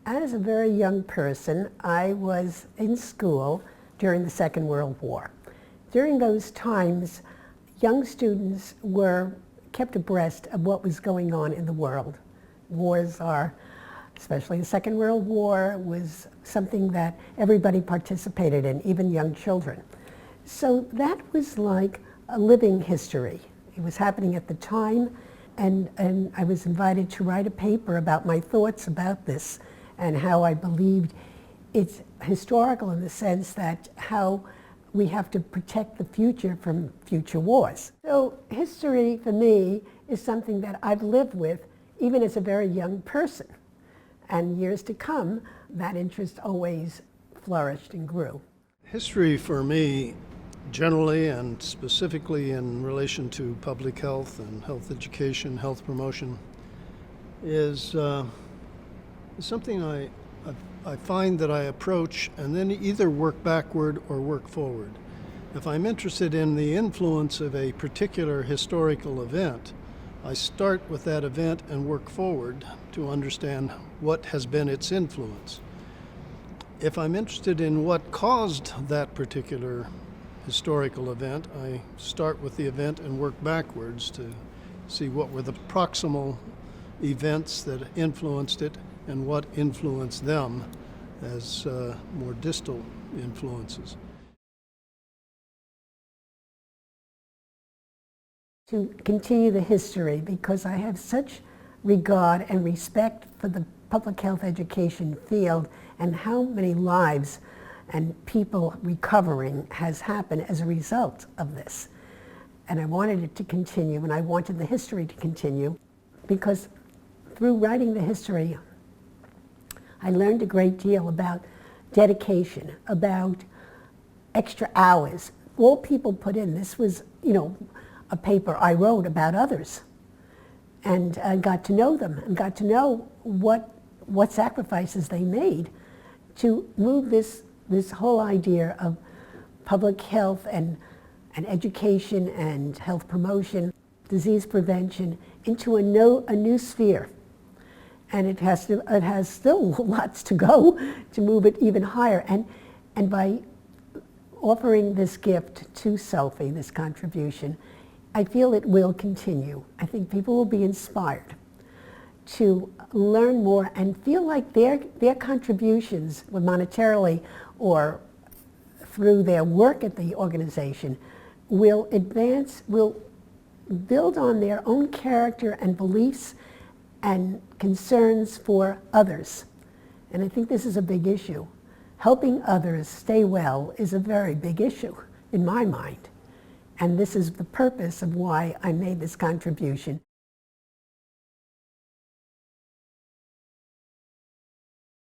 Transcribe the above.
As a very young person, I was in school during the Second World War. During those times, young students were kept abreast of what was going on in the world. Wars are, especially the Second World War, was something that everybody participated in, even young children. So that was like a living history. It was happening at the time, and I was invited to write a paper about my thoughts about this and how I believed it's historical in the sense that how we have to protect the future from future wars. So history for me is something that I've lived with even as a very young person. And years to come, that interest always flourished and grew. History for me, generally and specifically in relation to public health and health education, health promotion, is something I find that I approach and then either work backward or work forward. If I'm interested in the influence of a particular historical event, I start with that event and work forward to understand what has been its influence. If I'm interested in what caused that particular historical event, I start with the event and work backwards to see what were the proximal events that influenced it and what influenced them as more distal influences. To continue the history, because I have such regard and respect for the public health education field and how many lives and people recovering has happened as a result of this. And I wanted it to continue, and I wanted the history to continue, because through writing the history, I learned a great deal about dedication, about extra hours. All people put in. This was, a paper I wrote about others. And I got to know them and got to know what sacrifices they made to move this whole idea of public health and education and health promotion, disease prevention into a new sphere. And it has still lots to go to move it even higher. And by offering this gift to SOPHE, this contribution, I feel it will continue. I think people will be inspired to learn more and feel like their contributions, monetarily or through their work at the organization, will build on their own character and beliefs and concerns for others. And I think this is a big issue. Helping others stay well is a very big issue in my mind. And this is the purpose of why I made this contribution.